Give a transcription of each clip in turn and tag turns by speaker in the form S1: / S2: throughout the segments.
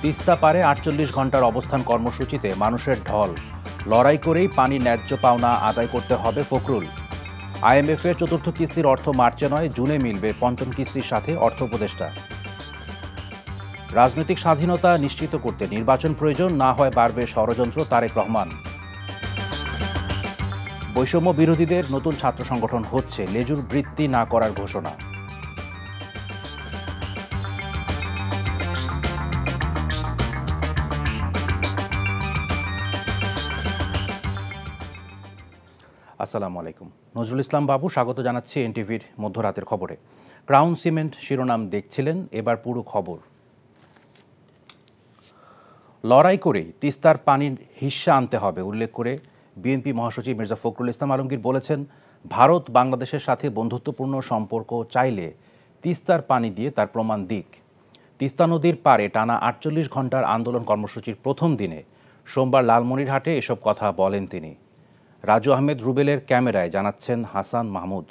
S1: তিস্তা পারে ৪৮ ঘন্টার অবস্থান কর্মসূচিতে মানুষের ঢল। লড়াই করেই পানি ন্যায্য পাওনা আদায় করতে হবে ফখরুল। আইএমএফের চতুর্থ কিস্তির অর্থ মার্চে নয় জুনে মিলবে পঞ্চম কিস্তির সাথে অর্থ উপদেষ্টা। রাজনৈতিক স্বাধীনতা নিশ্চিত করতে নির্বাচন প্রয়োজন, না হয় বাড়বে ষড়যন্ত্র, তারেক রহমান। বৈষম্য বিরোধীদের নতুন ছাত্র সংগঠন হচ্ছে, লেজুর বৃত্তি না করার ঘোষণা। আসসালামু আলাইকুম। নজরুল ইসলাম বাবু স্বাগত জানাচ্ছি এনটিভির মধ্যরাতের খবরে। ক্রাউন সিমেন্ট শিরোনাম দেখছিলেন, এবার পুরো খবর। লড়াই করেই তিস্তার পানির হিস্যা আনতে হবে উল্লেখ করে বিএনপি মহাসচিব মির্জা ফখরুল ইসলাম আলমগীর বলেছেন, ভারত বাংলাদেশের সাথে বন্ধুত্বপূর্ণ সম্পর্ক চাইলে তিস্তার পানি দিয়ে তার প্রমাণ দিক। তিস্তা নদীর পাড়ে টানা ৪৮ ঘন্টার আন্দোলন কর্মসূচির প্রথম দিনে সোমবার লালমনিরহাটে এসব কথা বলেন তিনি। রাজু আহমেদ রুবেলের ক্যামেরায় জানাচ্ছেন হাসান মাহমুদ।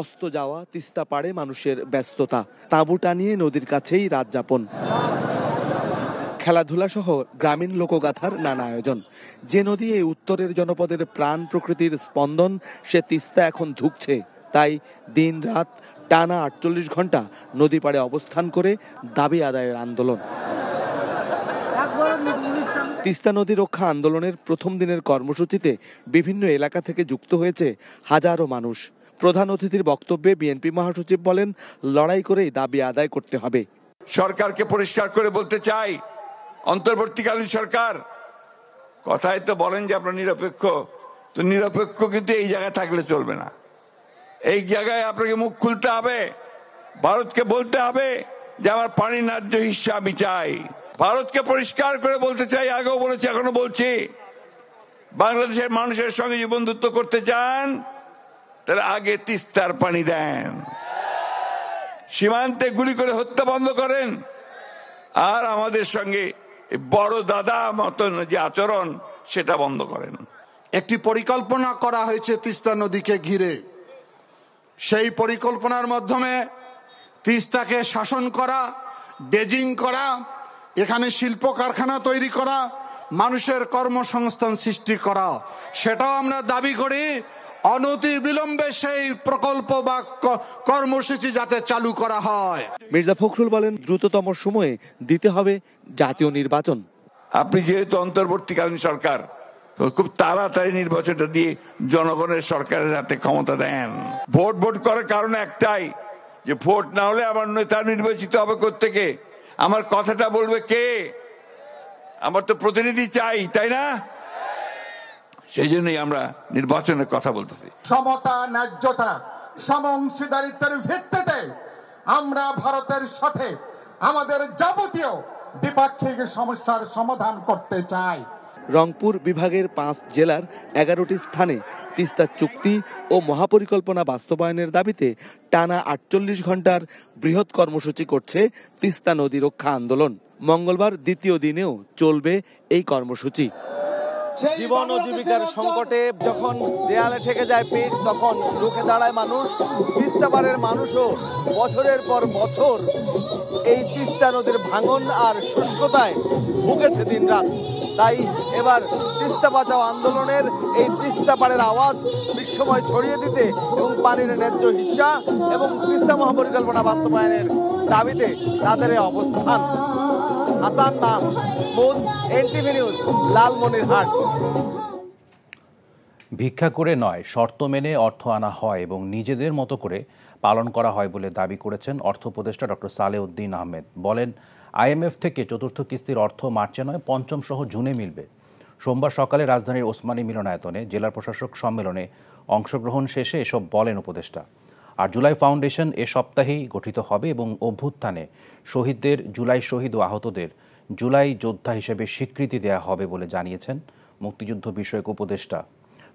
S2: অস্ত যাওয়া তিস্তা পাড়ে মানুষের ব্যস্ততা, তাঁবু টানিয়ে নদীর কাছেই রাত যাপন, খেলাধুলা সহ গ্রামীণ লোকগাথার নানা আয়োজন। যে নদী এই উত্তরের জনপদের প্রাণ প্রকৃতির স্পন্দন, সে তিস্তা এখন ধুঁকছে। তাই দিন রাত টানা ৪৮ ঘন্টা নদী পাড়ে অবস্থান করে দাবি আদায়ের আন্দোলন। তিস্তা নদী রক্ষা আন্দোলনের প্রথম দিনের কর্মসূচিতে বিভিন্ন এলাকা থেকে যুক্ত হয়েছে হাজারো মানুষ। প্রধান অতিথির বক্তব্যে বিএনপি মহাসচিব বলেন, লড়াই করেই দাবি আদায় করতে হবে।
S3: সরকারকে পরিষ্কার করে বলতে চাই, অন্তর্বর্তীকালীন সরকার কথায় তো বলেন যে আপনারা নিরপেক্ষ, তো নিরপেক্ষ কিন্তু এই জায়গায় থাকলে চলবে না। এই জায়গায় আপনাকে মুখ খুলতে হবে, ভারতকে বলতে হবে যে আমার পানি ন্যায্য হিস্সা আমি চাই। ভারতকে পরিষ্কার করে বলতে চাই, আগেও বলেছি এখনো বলছি, বাংলাদেশের মানুষের সঙ্গে যে বন্ধুত্ব করতে চান তাহলে আগে তিস্তার পানি দেন, সীমান্তে গুলি করে হত্যা বন্ধ করেন, আর আমাদের সঙ্গে বড় দাদা মতন যে আচরণ সেটা বন্ধ করেন।
S4: একটি পরিকল্পনা করা হয়েছে তিস্তা নদীকে ঘিরে। সেই পরিকল্পনার মাধ্যমে তিস্তাকে শাসন করা, ড্রেজিং করা, এখানে শিল্প কারখানা তৈরি করা, মানুষের কর্মসংস্থান সৃষ্টি করা, সেটাও আমরা দাবি করি। অনতি বিলম্বে সেই প্রকল্প বা কর্মসূচি যাতে চালু করা হয়।
S2: মির্জা ফখরুল বলেন, দ্রুততম সময়ে দিতে হবে জাতীয় নির্বাচন।
S3: আপনি যেহেতু অন্তর্বর্তীকালীন সরকার, খুব তাড়াতাড়ি নির্বাচনটা দিয়ে জনগণের সরকারের হাতে ক্ষমতা দেন। ভোট করার কারণ একটাই, যে ভোট না হলে আমার নেতা নির্বাচিত হবে কোত্থেকে, আমার কথাটা বলবে কে? আমার তো প্রতিনিধি চাই, তাই না? সেই জন্যই আমরা নির্বাচনের কথা বলতেছি।
S5: সমতা, ন্যায্যতা, সমঅংশীদারিত্বের ভিত্তিতে আমরা ভারতের সাথে আমাদের যাবতীয় দ্বিপাক্ষিক সমস্যার সমাধান করতে চাই।
S2: রংপুর বিভাগের 5 জেলার 11টি স্থানে তিস্তা চুক্তি ও মহাপরিকল্পনা বাস্তবায়নের দাবিতে টানা 48 ঘন্টার বৃহৎ কর্মসূচি করছে তিস্তা নদী রক্ষা আন্দোলন। মঙ্গলবার দ্বিতীয় দিনেও চলবে এই কর্মসূচি। জীবন ও জীবিকার সংকটে যখন দেয়ালে ঠেকে যায় পিঠ, তখন রুখে দাঁড়ায় মানুষ। তিস্তা পাড়ের মানুষও বছরের পর বছর এই তিস্তা নদীর ভাঙন আর শুষ্কতায় ভুগেছে দিনরাত। তাই এবার তিস্তা বাঁচাও আন্দোলনের এই তিস্তা পাড়ের আওয়াজ বিশ্বময় ছড়িয়ে দিতে এবং পানির ন্যায্য হিস্যা এবং তিস্তা মহাপরিকল্পনা বাস্তবায়নের দাবিতে তাদের অবস্থান। Hasan Mahmud, NTV news, Lalmonirhat.
S1: ভিক্ষা করে নয়, শর্ত মেনে অর্থ আনা হয় এবং নিজেদের মতো করে পালন করা হয় বলে দাবি করেছেন অর্থ উপদেষ্টা ডক্টর সালেউদ্দিন আহমেদ। বলেন, আইএমএফ থেকে চতুর্থ কিস্তির অর্থ মার্চে নয় পঞ্চম সহ জুনে মিলবে। সোমবার সকালে রাজধানীর ওসমানী মিলনায়তনে জেলা প্রশাসক সম্মেলনে অংশগ্রহণ শেষে এসব বলেন উপদেষ্টা। আর জুলাই ফাউন্ডেশন এ সপ্তাহেই গঠিত হবে এবং অভ্যুত্থানে শহীদদের, জুলাই শহীদ ও আহতদের জুলাই যোদ্ধা হিসেবে স্বীকৃতি দেয়া হবে বলে জানিয়েছেন মুক্তিযুদ্ধ বিষয়ক উপদেষ্টা।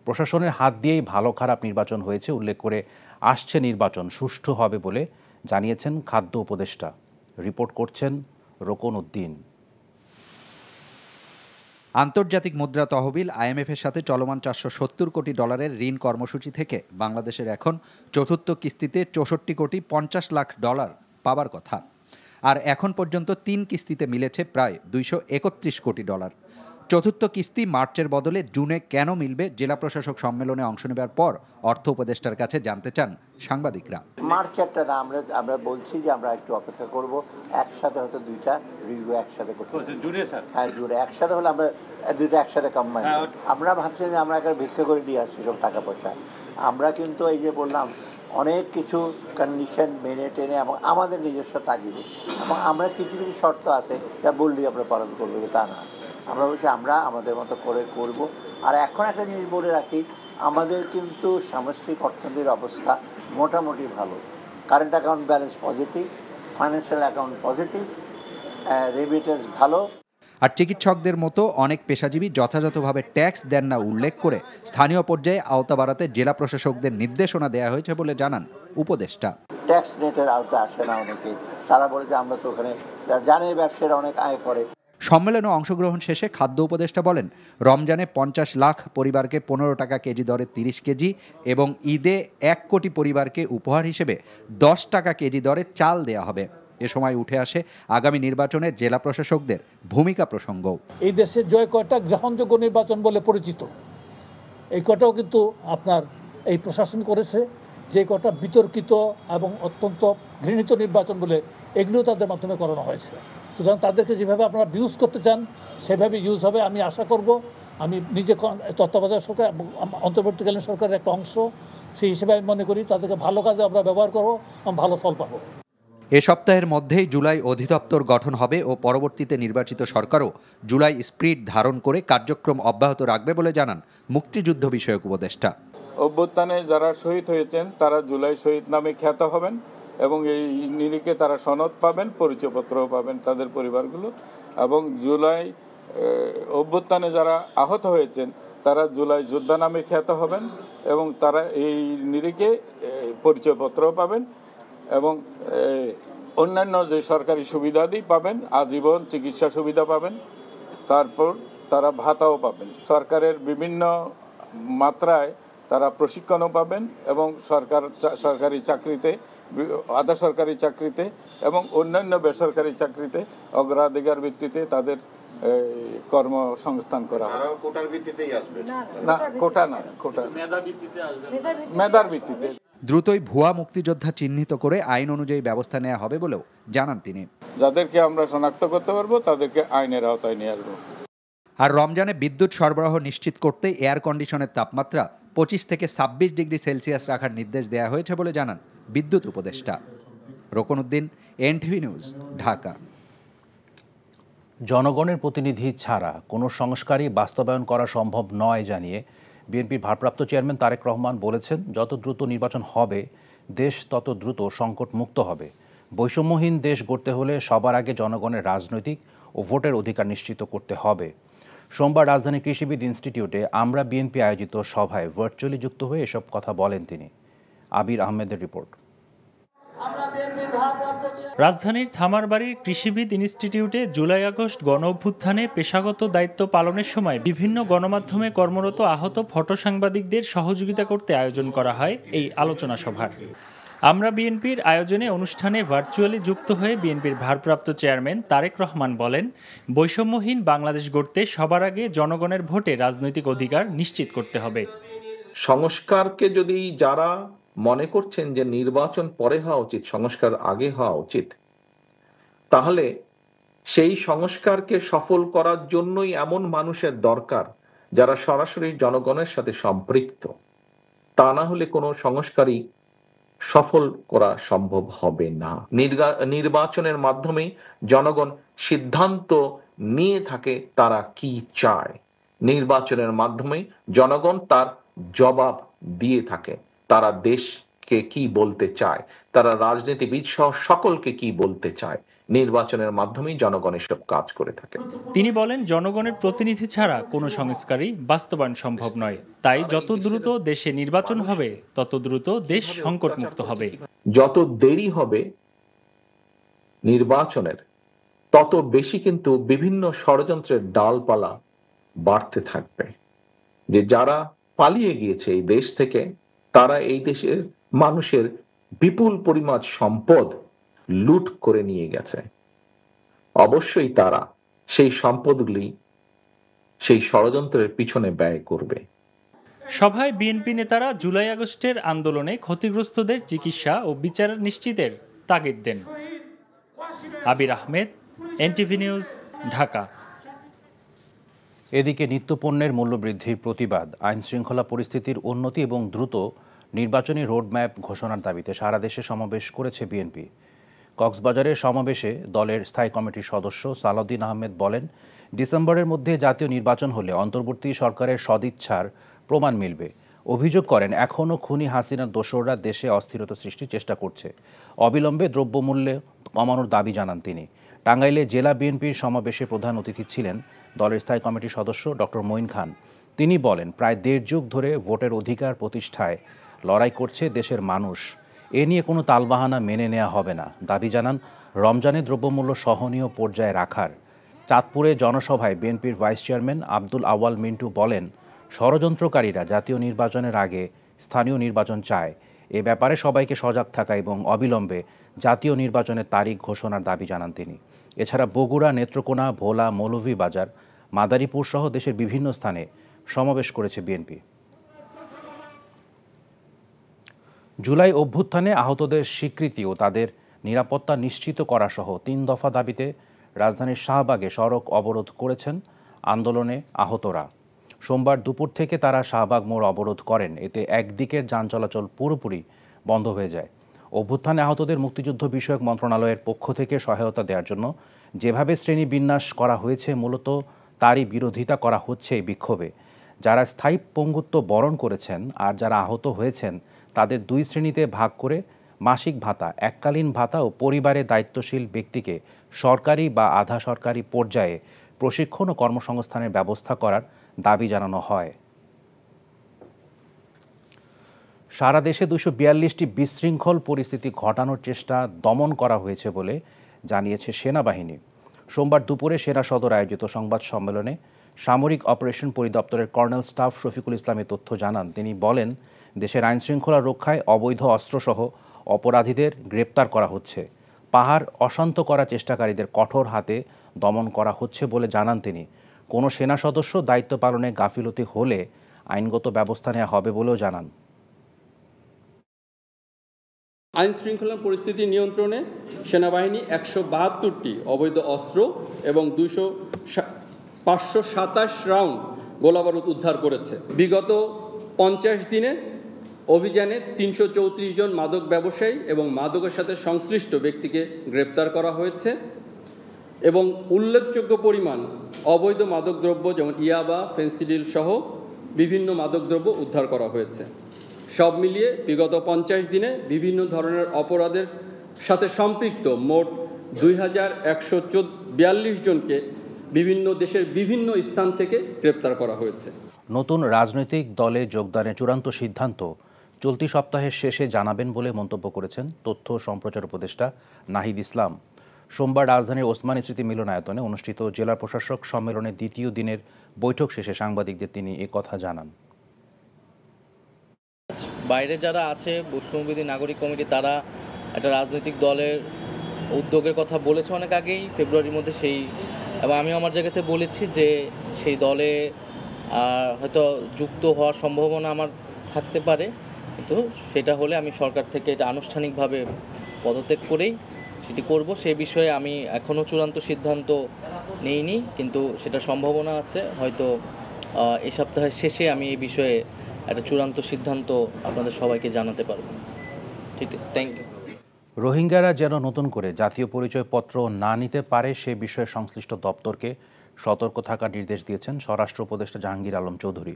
S1: প্রশাসনের হাত দিয়েই ভালো খারাপ নির্বাচন হয়েছে উল্লেখ করে আসছে নির্বাচন সুষ্ঠু হবে বলে জানিয়েছেন খাদ্য উপদেষ্টা। রিপোর্ট করছেন রোকন উদ্দিন।
S6: আন্তর্জাতিক মুদ্রা তহবিল আইএমএফের সাথে চলমান $470 কোটি ঋণ কর্মসূচি থেকে বাংলাদেশের এখন চতুর্থ কিস্তিতে $64 কোটি 50 লাখ পাবার কথা। আর এখন পর্যন্ত 3 কিস্তিতে মিলেছে প্রায় $231 কোটি। চতুর্থ কিস্তি মার্চের বদলে জুনে কেন মিলবে, জেলা প্রশাসক সম্মেলনে অংশ নেবার পর অর্থ উপদেষ্টার কাছে জানতে চান সাংবাদিকরা।
S7: মার্চেরটা না, আমরা বলছি যে আমরা একটু অপেক্ষা করব, একসাথে হয়তো দুইটা রিভিউ একসাথে করতে জুড়ে স্যার। হ্যাঁ, জুড়ে একসাথে হলে আমরা দুইটা একসাথে কম্বাইন। আমরা ভাবছি যে আমরা একটা ভিক্ষা করে দিয়ে আসছি সব টাকা পয়সা। আমরা কিন্তু এই যে বললাম অনেক কিছু কন্ডিশন মেনে টেনে এবং আমাদের নিজস্ব তাগিদে এবং আমরা কিছু কিছু শর্ত আছে যা বললেই আমরা পালন করবো, তা না। আমরা বলছি আমরা আমাদের মতো করে করব। আর এখন একটা জিনিস বলে রাখি, আমাদের কিন্তু সামষ্টিক অর্থনীতির অবস্থা মোটামুটি ভালো। Current account balance positive, financial account positive, remittance ভালো।
S6: আর চিকিৎসকদের মতো অনেক পেশাজীবী যথাযথভাবে ট্যাক্স দেন না উল্লেখ করে স্থানীয় পর্যায়ে আওতা বাড়াতে জেলা প্রশাসকদের নির্দেশনা দেওয়া হয়েছে বলে জানান উপদেষ্টা।
S7: ট্যাক্স নেটের আওতায় আসে না অনেকে, তারা বলে যে আমরা তো ওখানে জানে ব্যবসায়ীরা অনেক আয় করে।
S6: সম্মেলনে অংশগ্রহণ শেষে খাদ্য উপদেষ্টা বলেন, রমজানে 50 লাখ পরিবারকে 15 টাকা কেজি দরে 30 কেজি এবং ঈদে 1 কোটি পরিবারকে উপহার হিসেবে 10 টাকা কেজি দরে চাল দেয়া হবে। এ সময় উঠে আসে আগামী নির্বাচনে জেলা প্রশাসকদের ভূমিকা প্রসঙ্গ।
S8: এই দেশের জয় কয়টা গ্রহণযোগ্য নির্বাচন বলে পরিচিত, এই কটাও কিন্তু আপনার এই প্রশাসন করেছে। যে কটা বিতর্কিত এবং অত্যন্ত ঘৃণিত নির্বাচন বলে, এগুলোও তাদের মাধ্যমে করানো হয়েছে। সুতরাং তাদেরকে যেভাবে আপনারা ইউজ করতে চান সেভাবে ইউজ হবে। আমি আশা করব, আমি নিজে তত্ত্বাবধায়ক সরকার, অন্তর্বর্তীকালীন সরকারের একটা অংশ, সেই হিসেবে আমি মনে করি তাদেরকে ভালো কাজে আমরা ব্যবহার করবো, ভালো ফল পাবো।
S6: এ সপ্তাহের মধ্যেই জুলাই অধিদপ্তর গঠন হবে ও পরবর্তীতে নির্বাচিত সরকারও জুলাই স্পিরিট ধারণ করে কার্যক্রম অব্যাহত রাখবে বলে জানান মুক্তিযুদ্ধ বিষয়ক উপদেষ্টা।
S9: অভ্যুত্থানে যারা শহীদ হয়েছেন তারা জুলাই শহীদ নামে খ্যাত হবেন এবং এই নিরিখে তারা সনদ পাবেন, পরিচয়পত্রও পাবেন তাদের পরিবারগুলো। এবং জুলাই অভ্যুত্থানে যারা আহত হয়েছেন তারা জুলাই যোদ্ধা নামে খ্যাত হবেন এবং তারা এই নিরিখে পরিচয়পত্রও পাবেন এবং অন্যান্য যে সরকারি সুবিধাদি পাবেন, আজীবন চিকিৎসা সুবিধা পাবেন, তারপর তারা ভাতাও পাবেন। সরকারের বিভিন্ন মাত্রায় তারা প্রশিক্ষণও পাবেন এবং সরকারি চাকরিতে, আধা সরকারি চাকরিতে এবং অন্যান্য বেসরকারি চাকরিতে অগ্রাধিকার ভিত্তিতে তাদের কর্মসংস্থান করা হবে।
S7: কোটার ভিত্তিতেই আসবে
S9: না, কোটা না, কোটা মেধার ভিত্তিতে।
S6: দ্রুতই ভুয়া মুক্তিযোদ্ধা চিহ্নিত করে আইন অনুযায়ী ব্যবস্থা নেওয়া হবে বলেও জানান তিনি।
S9: যাদেরকে আমরা শনাক্ত করতে পারবো তাদেরকে আইনের আওতায় নিয়ে আসবো।
S6: আর রমজানে বিদ্যুৎ সরবরাহ নিশ্চিত করতে এয়ার কন্ডিশনের তাপমাত্রা 25 থেকে 26 ডিগ্রি সেলসিয়াস রাখার নির্দেশ দেওয়া হয়েছে বলে জানান বিদ্যুৎ উপদেষ্টা। Rokonuddin, NTV news, Dhaka.
S1: জনগণের প্রতিনিধি ছাড়া কোনো সংস্কারই বাস্তবায়ন করা সম্ভব নয় জানিয়ে বিএনপির ভারপ্রাপ্ত চেয়ারম্যান তারেক রহমান বলেছেন, যত দ্রুত নির্বাচন হবে দেশ তত দ্রুত সংকট মুক্ত হবে। বৈষম্যহীন দেশ গড়তে হলে সবার আগে জনগণের রাজনৈতিক ও ভোটের অধিকার নিশ্চিত করতে হবে। সোমবার রাজধানী কৃষিবিদ ইনস্টিটিউটে আমরা বিএনপি আয়োজিত সভায় ভার্চুয়ালি যুক্ত হয়ে এসব কথা বলেন তিনি। আবির আহমেদের রিপোর্ট।
S10: রাজধানীর থামারবাড়ির কৃষিবিদ ইনস্টিটিউটে জুলাই আগস্ট গণ অভ্যুত্থানে পেশাগত দায়িত্ব পালনের সময় বিভিন্ন গণমাধ্যমে কর্মরত আহত ফটো সাংবাদিকদের সহযোগিতা করতে আয়োজন করা হয় এই আলোচনা সভার। আমরা বিএনপির আয়োজনে অনুষ্ঠানে ভার্চুয়ালি যুক্ত হয়ে বিএনপির ভারপ্রাপ্ত চেয়ারম্যান তারেক রহমান বলেন, বৈষম্যহীন বাংলাদেশ গড়তে সবার আগে জনগণের ভোটে রাজনৈতিক অধিকার নিশ্চিত করতে হবে।
S11: সংস্কারকে যদি যারা মনে করছেন যে নির্বাচন পরে হওয়া উচিত, সংস্কার আগে হওয়া উচিত, তাহলে সেই সংস্কারকে সফল করার জন্যই এমন মানুষের দরকার যারা সরাসরি জনগণের সাথে সম্পৃক্ত। তা না হলে কোনো সংস্কারই সফল করা সম্ভব হবে না। নির্বাচনের মাধ্যমে জনগণ সিদ্ধান্ত নিয়ে থাকে তারা কি চায়। নির্বাচনের মাধ্যমে জনগণ তার জবাব দিয়ে থাকে, তারা দেশকে কি বলতে চায়, তারা রাজনীতিবিদ সহ সকলকে কি বলতে চায়। নির্বাচনের মাধ্যমেই জনগণ এসব কাজ করে থাকে।
S10: তিনি বলেন, জনগণের প্রতিনিধি ছাড়া কোনো সংস্কারই বাস্তবায়ন সম্ভব নয়। তাই যত দ্রুত দেশে নির্বাচন হবে তত দ্রুত দেশ সংকটমুক্ত হবে।
S11: যত দেরি হবে নির্বাচনের তত বেশি কিন্তু বিভিন্ন ষড়যন্ত্রের ডালপালা বাড়তে থাকবে। যে যারা পালিয়ে গিয়েছে এই দেশ থেকে, তারা এই দেশের মানুষের বিপুল পরিমাণ সম্পদ লুট করে নিয়ে গেছে, অবশ্যই তারা সেই সম্পদগুলি সেই ষড়যন্ত্রের পিছনে ব্যয় করবে।
S10: সভায় বিএনপি নেতারা জুলাই আগস্টের আন্দোলনে ক্ষতিগ্রস্তদের চিকিৎসা ও বিচার নিশ্চিতের তাগিদ দেন। আবির আহমেদ, এনটিভি নিউজ, ঢাকা।
S1: এদিকে নিত্যপণ্যের মূল্যবৃদ্ধির প্রতিবাদ, আইনশৃঙ্খলা পরিস্থিতির উন্নতি এবং দ্রুত নির্বাচনী রোডম্যাপ ঘোষণার দাবিতে সারা দেশে সমাবেশ করেছে বিএনপি। কক্সবাজারের সমাবেশে দলের স্থায়ী কমিটির সদস্য সালাউদ্দিন আহমেদ বলেন, ডিসেম্বরের মধ্যে জাতীয় নির্বাচন হলে অন্তর্বর্তী সরকারের সদিচ্ছার প্রমাণ মিলবে। অভিযোগ করেন, এখনও খুনি হাসিনার দোসররা দেশে অস্থিরতা সৃষ্টির চেষ্টা করছে। অবিলম্বে দ্রব্যমূল্য কমানোর দাবি জানান তিনি। টাঙ্গাইলে জেলা বিএনপির সমাবেশে প্রধান অতিথি ছিলেন দলের স্থায়ী কমিটির সদস্য ডক্টর মঈন খান। তিনি বলেন, প্রায় 1.5 যুগ ধরে ভোটের অধিকার প্রতিষ্ঠায় লড়াই করছে দেশের মানুষ। এ নিয়ে কোনো তালবাহানা মেনে নেওয়া হবে না। দাবি জানান রমজানে দ্রব্যমূল্য সহনীয় পর্যায়ে রাখার। চাঁদপুরে জনসভায় বিএনপির ভাইস চেয়ারম্যান আব্দুল আওয়াল মিন্টু বলেন, ষড়যন্ত্রকারীরা জাতীয় নির্বাচনের আগে স্থানীয় নির্বাচন চায়। এ ব্যাপারে সবাইকে সজাগ থাকা এবং অবিলম্বে জাতীয় নির্বাচনের তারিখ ঘোষণার দাবি জানান তিনি। এছাড়া বগুড়া, নেত্রকোনা, ভোলা, মৌলভীবাজার, মাদারীপুর সহ দেশের বিভিন্ন স্থানে সমাবেশ করেছে বিএনপি। জুলাই অভ্যুত্থানে আহতদের স্বীকৃতি ও তাদের নিরাপত্তা নিশ্চিত করা সহ 3 দফা দাবিতে রাজধানীর শাহবাগে সড়ক অবরোধ করেছেন আন্দোলনে আহতরা। সোমবার দুপুর থেকে তারা শাহবাগ মোড় অবরোধ করেন। এতে একদিকের যান চলাচল পুরোপুরি বন্ধ হয়ে যায়। অভ্যুত্থানে আহতদের মুক্তিযুদ্ধ বিষয়ক মন্ত্রণালয়ের পক্ষ থেকে সহায়তা দেওয়ার জন্য যেভাবে শ্রেণীবিন্যাস করা হয়েছে, মূলত তারই বিরোধিতা করা হচ্ছে এই বিক্ষোভে। যারা স্থায়ী পঙ্গুত্ব বরণ করেছেন আর যারা আহত হয়েছেন তাদের 2 শ্রেণীতে ভাগ করে মাসিক ভাতা, এককালীন ভাতা ও পরিবারে দায়িত্বশীল ব্যক্তিকে সরকারি বা আধা সরকারি পর্যায়ে প্রশিক্ষণ ও কর্মসংস্থানের ব্যবস্থা করার দাবি জানানো হয়। সারা দেশে 242টি বিশৃঙ্খল পরিস্থিতি ঘটানোর চেষ্টা দমন করা হয়েছে বলে জানিয়েছে সেনাবাহিনী। সোমবার দুপুরে সেনা সদর আয়োজিত সংবাদ সম্মেলনে সামরিক operation পরিদপ্তরের colonel staff Shafiqul Islam তথ্য জানান। তিনি বলেন, দেশের আইনশৃঙ্খলা রক্ষায় অবৈধ অস্ত্রসহ অপরাধীদের গ্রেপ্তার করা হচ্ছে। পাহাড় অশান্ত করার চেষ্টাকারীদের কঠোর হাতে দমন করা হচ্ছে বলে জানান তিনি। কোনো সেনা সদস্য দায়িত্ব পালনে গাফিলতি হলে আইনগত ব্যবস্থা নেওয়া হবে বলেও জানান।
S12: আইন শৃঙ্খলা পরিস্থিতি নিয়ন্ত্রণে সেনাবাহিনী 172টি অবৈধ অস্ত্র এবং 527 রাউন্ড গোলাবারুদ উদ্ধার করেছে। বিগত 50 দিনে অভিযানে 334 জন মাদক ব্যবসায়ী এবং মাদকের সাথে সংশ্লিষ্ট ব্যক্তিকে গ্রেপ্তার করা হয়েছে এবং উল্লেখযোগ্য পরিমাণ অবৈধ মাদকদ্রব্য যেমন ইয়াবা, ফেন্সিডিল সহ বিভিন্ন মাদকদ্রব্য উদ্ধার করা হয়েছে। সব মিলিয়ে বিগত 50 দিনে বিভিন্ন ধরনের অপরাধের সাথে সম্পৃক্ত মোট 2142 জনকে বিভিন্ন দেশের বিভিন্ন স্থান থেকে গ্রেপ্তার করা হয়েছে।
S1: নতুন রাজনৈতিক দলে যোগদানের চূড়ান্ত সিদ্ধান্ত চলতি সপ্তাহের শেষে জানাবেন বলে মন্তব্য করেছেন তথ্য সম্প্রচার উপদেষ্টা নাহিদ ইসলাম। সোমবার রাজধানীর ওসমানী স্মৃতি মিলনায়তনে অনুষ্ঠিত জেলা প্রশাসক সম্মেলনের 2য় দিনের বৈঠক শেষে সাংবাদিকদের তিনি কথা জানান।
S13: বাইরে যারা আছে বৈষম্যবিরোধী নাগরিক কমিটি, তারা একটা রাজনৈতিক দলের উদ্যোগের কথা বলেছে অনেক আগেই, ফেব্রুয়ারির মধ্যে সেই, এবং আমি আমার জায়গাতে বলেছি যে সেই দলে হয়তো যুক্ত হওয়ার সম্ভাবনা আমার থাকতে পারে, কিন্তু সেটা হলে আমি সরকার থেকে এটা আনুষ্ঠানিকভাবে পদত্যাগ করেই সেটি করব। সে বিষয়ে আমি এখনও চূড়ান্ত সিদ্ধান্ত নেইনি, কিন্তু সেটা সম্ভাবনা আছে। হয়তো এই সপ্তাহের শেষে আমি এই বিষয়ে একটা চূড়ান্ত সিদ্ধান্ত আপনাদের সবাইকে জানাতে পারব। ঠিক আছে, থ্যাংক ইউ।
S1: রোহিঙ্গারা যেন নতুন করে জাতীয় পরিচয়পত্র না নিতে পারে সে বিষয়ে সংশ্লিষ্ট দপ্তরকে সতর্ক থাকার নির্দেশ দিয়েছেন স্বরাষ্ট্র উপদেষ্টা জাহাঙ্গীর আলম চৌধুরী।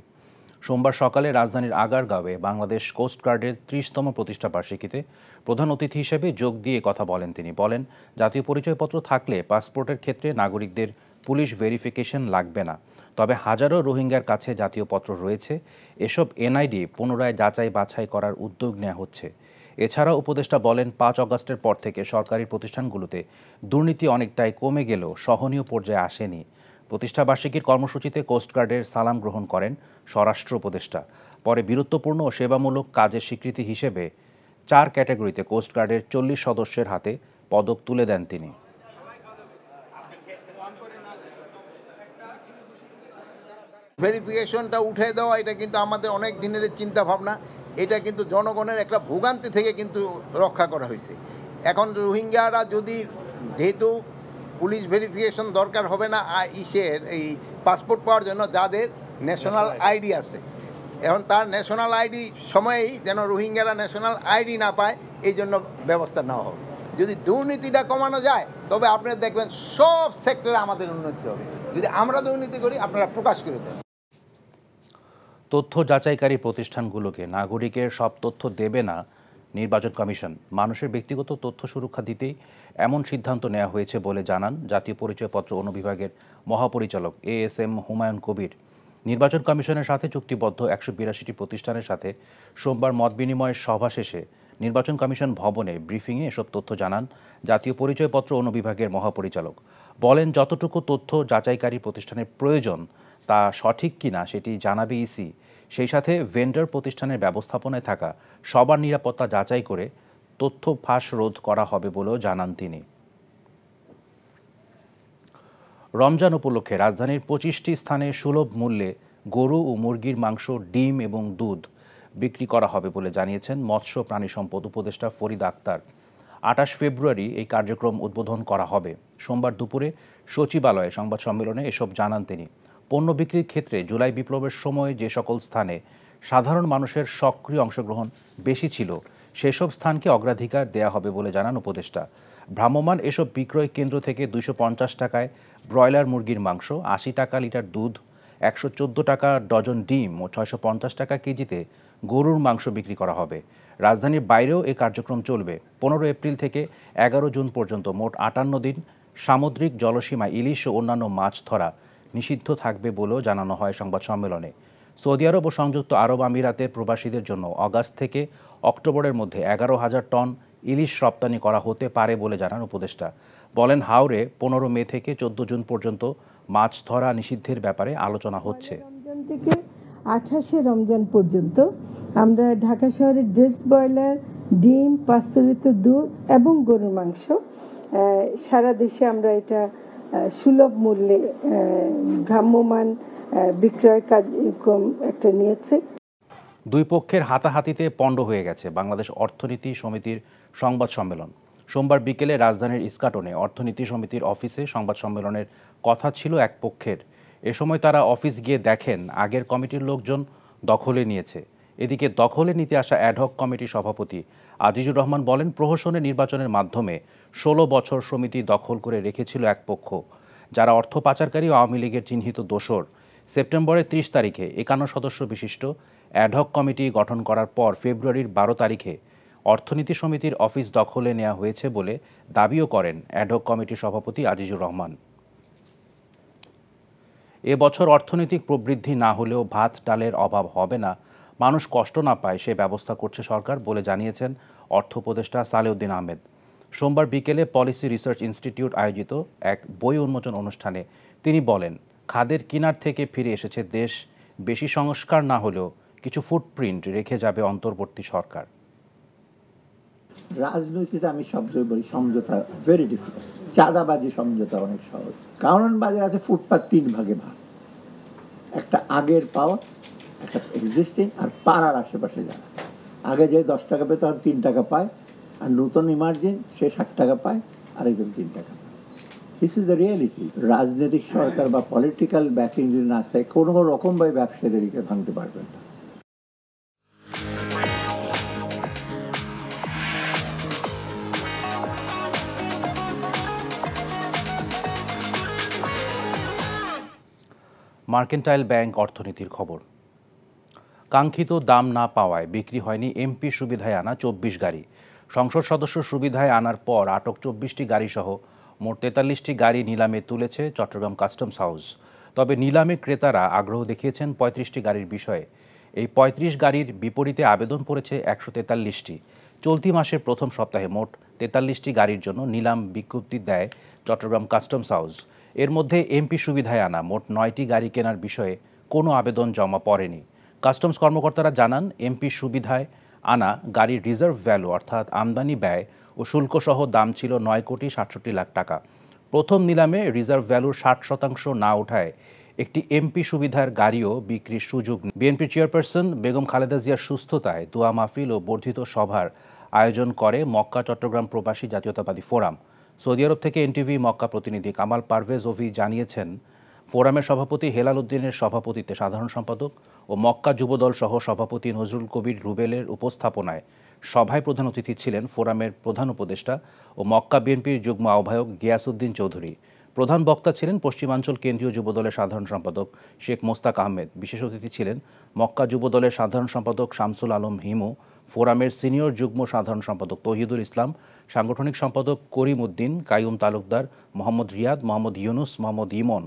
S1: সোমবার সকালে রাজধানীর আগারগাঁওয়ে বাংলাদেশ কোস্টগার্ডের 30তম প্রতিষ্ঠা বার্ষিকীতে প্রধান অতিথি হিসেবে যোগ দিয়ে কথা বলেন তিনি। বলেন, জাতীয় পরিচয়পত্র থাকলে পাসপোর্টের ক্ষেত্রে নাগরিকদের পুলিশ ভেরিফিকেশন লাগবে না। তবে হাজারো রোহিঙ্গার কাছে জাতীয় পত্র রয়েছে, এসব এনআইডি পুনরায় যাচাই বাছাই করার উদ্যোগ নেওয়া হচ্ছে। এছাড়াও উপদেষ্টা বলেন, 5 অগাস্টের পর থেকে সরকারি প্রতিষ্ঠানগুলোতে দুর্নীতি অনেকটাই কমে গেলেও সহনীয় পর্যায়ে আসেনি। প্রতিষ্ঠাবার্ষিকীর কর্মসূচিতে কোস্টগার্ডের সালাম গ্রহণ করেন স্বরাষ্ট্র উপদেষ্টা। পরে বীরত্বপূর্ণ ও সেবামূলক কাজের স্বীকৃতি হিসেবে 4 ক্যাটাগরিতে কোস্টগার্ডের 40 সদস্যের হাতে পদক তুলে দেন তিনি।
S14: ভেরিফিকেশনটা উঠে দেওয়া এটা কিন্তু আমাদের অনেক দিনের চিন্তা ভাবনা, এটা কিন্তু জনগণের একটা ভোগান্তি থেকে কিন্তু রক্ষা করা হয়েছে। এখন রোহিঙ্গারা যদি, যেহেতু পুলিশ ভেরিফিকেশন দরকার হবে না এই পাসপোর্ট পাওয়ার জন্য যাদের ন্যাশনাল আইডি আছে, এখন তার ন্যাশনাল আইডি সময়েই যেন রোহিঙ্গারা ন্যাশনাল আইডি না পায়, এই জন্য ব্যবস্থা নেওয়া হবে। যদি দুর্নীতিটা কমানো যায় তবে আপনারা দেখবেন সব সেক্টরে আমাদের উন্নতি হবে। যদি আমরা দুর্নীতি করি আপনারা প্রকাশ করে দেন।
S1: তথ্য যাচাইকারী প্রতিষ্ঠানগুলোকে নাগরিকের সব তথ্য দেবে না নির্বাচন কমিশন। মানুষের ব্যক্তিগত তথ্য সুরক্ষা দিতেই এমন সিদ্ধান্ত নেওয়া হয়েছে বলে জানান জাতীয় পরিচয়পত্র অনুবিভাগের মহাপরিচালক ASM হুমায়ুন কবির। নির্বাচন কমিশনের সাথে চুক্তিবদ্ধ 182টি প্রতিষ্ঠানের সাথে সোমবার মতবিনিময়ের সভা শেষে নির্বাচন কমিশন ভবনে ব্রিফিংয়ে এসব তথ্য জানান জাতীয় পরিচয়পত্র অনুবিভাগের মহাপরিচালক। বলেন, যতটুকু তথ্য যাচাইকারী প্রতিষ্ঠানের প্রয়োজন তা সঠিক কিনা সেটি জানাবে ইসি। সেই সাথে ভেন্ডর প্রতিষ্ঠানের ব্যবস্থাপনায় থাকা সবার নিরাপত্তা যাচাই করে তথ্য ফাঁস রোধ করা হবে বলেও জানান তিনি। রমজান উপলক্ষে রাজধানীর 25টি স্থানে সুলভ মূল্যে গরু ও মুরগির মাংস, ডিম এবং দুধ বিক্রি করা হবে বলে জানিয়েছেন মৎস্য প্রাণী সম্পদ উপদেষ্টা ফরিদ আক্তার। 28 ফেব্রুয়ারি এই কার্যক্রম উদ্বোধন করা হবে। সোমবার দুপুরে সচিবালয়ে সংবাদ সম্মেলনে এসব জানান তিনি। পণ্য বিক্রির ক্ষেত্রে জুলাই বিপ্লবের সময় যে সকল স্থানে সাধারণ মানুষের সক্রিয় অংশগ্রহণ বেশি ছিল সেসব স্থানকে অগ্রাধিকার দেয়া হবে বলে জানান উপদেষ্টা। ভ্রাম্যমাণ এসব বিক্রয় কেন্দ্র থেকে 250 টাকায় ব্রয়লার মুরগির মাংস, 80 টাকা লিটার দুধ, 114 টাকা ডজন ডিম ও 650 টাকা কেজিতে গরুর মাংস বিক্রি করা হবে। রাজধানীর বাইরেও এই কার্যক্রম চলবে। 15 এপ্রিল থেকে 11 জুন পর্যন্ত মোট 58 দিন সামুদ্রিক জলসীমায় ইলিশ ও অন্যান্য মাছ ধরা নিষিদ্ধ থাকবে বলেও জানানো হয় সংবাদ সম্মেলনে। সৌদি আরব ও সংযুক্ত আরব আমিরাতের প্রবাসীদের জন্য আগস্ট থেকে অক্টোবরের মধ্যে 11,000 টন ইলিশ রপ্তানি করা হতে পারে বলে জানান উপদেষ্টা। বলেন, হাওরে 15 মে থেকে 14 জুন পর্যন্ত মাছ ধরা নিষিদ্ধের ব্যাপারে আলোচনা হচ্ছে।
S15: রমজান থেকে 28শে রমজান পর্যন্ত আমরা ঢাকা শহরে ড্রেস ব্রয়লার, ডিম, পাস্তুরিত দুধ এবং গরুর মাংস সারা দেশে আমরা এটা সুলভ মূল্যে ভ্রাম্যমাণ বিক্রয় কার্যক্রম একটা নিয়েছে।
S1: দুই পক্ষের হাতাহাতিতে পণ্ড হয়ে গেছে বাংলাদেশ অর্থনীতি সমিতির সংবাদ সম্মেলন। সোমবার বিকেলে রাজধানীর ইস্কাটনে অর্থনীতি সমিতির অফিসে সংবাদ সম্মেলনের কথা ছিল এক পক্ষের। এ সময় তারা অফিস গিয়ে দেখেন আগের কমিটির লোকজন দখলে নিয়েছে। এদিকে দখলে নিতে আসা অ্যাডহক কমিটির সভাপতি আজিজুর রহমান বলেন, প্রহসনের নির্বাচনের মাধ্যমে 16 বছর সমিতি দখল করে রেখেছিল এক পক্ষ, যারা অর্থ পাচারকারী আওয়ামী লীগের চিহ্নিত দোসর। সেপ্টেম্বরের 30 তারিখে 51 সদস্য বিশিষ্ট অ্যাডহক কমিটি গঠন করার পর ফেব্রুয়ারির 12 তারিখে অর্থনীতি সমিতির অফিস দখলে নেওয়া হয়েছে বলে দাবিও করেন অ্যাডহক কমিটির সভাপতি আজিজুর রহমান। এবছর অর্থনৈতিক প্রবৃদ্ধি না হলেও ভাত ডালের অভাব হবে না, মানুষ কষ্ট না পায় সে ব্যবস্থা করছে সরকার বলে জানিয়েছেন অর্থ উপদেষ্টা সালেউদ্দিন আহমেদ। সোমবার বিকেলে পলিসি রিসার্চ ইনস্টিটিউট আয়োজিত এক বই উন্মোচন অনুষ্ঠানে তিনি বলেন, খাদের কিনার থেকে ফিরে এসেছে দেশ। বেশি সংস্কার না হলেও কিছু ফুটপ্রিন্ট রেখে যাবে অন্তর্বর্তী সরকার।
S7: রাজনীতিতে আমি সবচেয়ে বলি সমঝোতা ভেরি ডিফিকাল্ট। চাঁদাবাজি সমঝোতা অনেক সহজ। কারণ বাজার আছে ফুটপাত 3 ভাগে ভাগ, একটা আগের পাওয়া, একটা এক্সিস্টিং, আর পাড়ার আশেপাশে যারা আগে যে 10 টাকা পেত তখন 3 টাকা পায়, আর নতুন ইমার্জিং সে 60 টাকা পায়, আর একজন 3 টাকা পায়। This is the reality. রাজনৈতিক সরকার বা পলিটিক্যাল ব্যাকিং যদি না থাকে কোনো রকমভাবে ব্যবসায়ীদেরকে ভাঙতে পারবেন না।
S1: মার্কেন্টাইল ব্যাংক অর্থনীতির খবর। কাঙ্ক্ষিত দাম না পাওয়ায় বিক্রি হয়নি এমপি সুবিধায় আনা 24 গাড়ি। সংসদ সদস্য সুবিধায় আনার পর আটক 24টি গাড়ি সহ মোট 43টি গাড়ি নিলামে তুলেছে চট্টগ্রাম কাস্টমস হাউস। তবে নিলামে ক্রেতারা আগ্রহ দেখিয়েছেন 35টি গাড়ির বিষয়ে। এই 35 গাড়ির বিপরীতে আবেদন পড়েছে 143টি। চলতি মাসের প্রথম সপ্তাহে মোট 43টি গাড়ির জন্য নিলাম বিজ্ঞপ্তি দেয় চট্টগ্রাম কাস্টমস হাউস। এর মধ্যে এমপি সুবিধায় আনা মোট 9টি গাড়ি কেনার বিষয়ে কোনো আবেদন জমা পড়েনি। কাস্টমস কর্মকর্তারা জানান, এমপি সুবিধায় আনা গাড়ির রিজার্ভ ভ্যালু অর্থাৎ আমদানি ব্যয় ও শুল্কসহ দাম ছিল 9,67,00,000 টাকা। প্রথম নিলামে রিজার্ভ ভ্যালুর 60% না ওঠায় একটি এমপি সুবিধার গাড়িও বিক্রির সুযোগ। বিএনপি চেয়ারপারসন বেগম খালেদা জিয়ার সুস্থতায় দোয়া মাহফিল ও বর্ধিত সভার আয়োজন করে মক্কা চট্টগ্রাম প্রবাসী জাতীয়তাবাদী ফোরাম। সৌদি আরব থেকে এনটিভি মক্কা প্রতিনিধি কামাল পারভেজ ওভি জানিয়েছেন, ফোরামের সভাপতি হেলাল উদ্দিনের সভাপতিত্বে সাধারণ সম্পাদক ও মক্কা যুবদল সহ সভাপতি নজরুল কবির রুবেলের উপস্থাপনায় সভায় প্রধান অতিথি ছিলেন ফোরামের প্রধান উপদেষ্টা ও মক্কা বিএনপির যুগ্ম আহ্বায়ক গিয়াসউদ্দিন চৌধুরী। প্রধান বক্তা ছিলেন পশ্চিমাঞ্চল কেন্দ্রীয় যুবদলের সাধারণ সম্পাদক শেখ মোস্তাক আহমেদ। বিশেষ অতিথি ছিলেন মক্কা যুবদলের সাধারণ সম্পাদক শামসুল আলম হিমু, ফোরামের সিনিয়র যুগ্ম সাধারণ সম্পাদক তৌহিদুল ইসলাম, সাংগঠনিক সম্পাদক করিম উদ্দিন, কাইয়ুম তালুকদার, মোহাম্মদ রিয়াদ, মোহাম্মদ ইউনুস, মোহাম্মদ ইমন।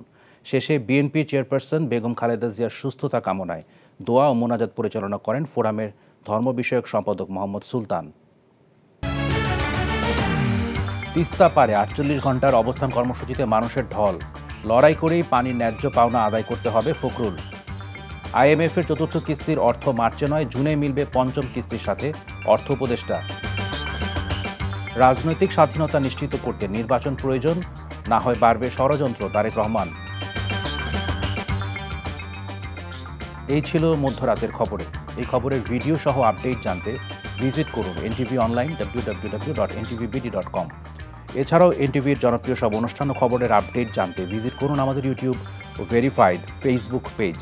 S1: শেষে বিএনপি চেয়ারপারসন বেগম খালেদা জিয়ার সুস্থতা কামনায় দোয়া ও মোনাজাত পরিচালনা করেন ফোরামের ধর্ম বিষয়ক সম্পাদক মোহাম্মদ সুলতান। তিস্তা পারে 48 ঘন্টার অবস্থান কর্মসূচিতে মানুষের ঢল। লড়াই করেই পানির ন্যায্য পাওনা আদায় করতে হবে ফখরুল। আইএমএফের চতুর্থ কিস্তির অর্থ মার্চে নয় জুনে মিলবে পঞ্চম কিস্তির সাথে অর্থ উপদেষ্টা। রাজনৈতিক স্বাধীনতা নিশ্চিত করতে নির্বাচন প্রয়োজন, না হয় বাড়বে ষড়যন্ত্র, তারেক রহমান। এই ছিল মধ্যরাতের খবরে। এই খবরের ভিডিও সহ আপডেট জানতে ভিজিট করুন এনটিভি অনলাইন www.ntvbd.com। এছাড়াও এনটিভির জনপ্রিয় সব অনুষ্ঠান ও খবরের আপডেট জানতে ভিজিট করুন আমাদের ইউটিউব ও ভেরিফাইড ফেসবুক পেজ।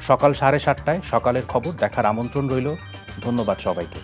S1: সকাল 7:30টায় সকালের খবর দেখার আমন্ত্রণ রইল। ধন্যবাদ সবাইকে।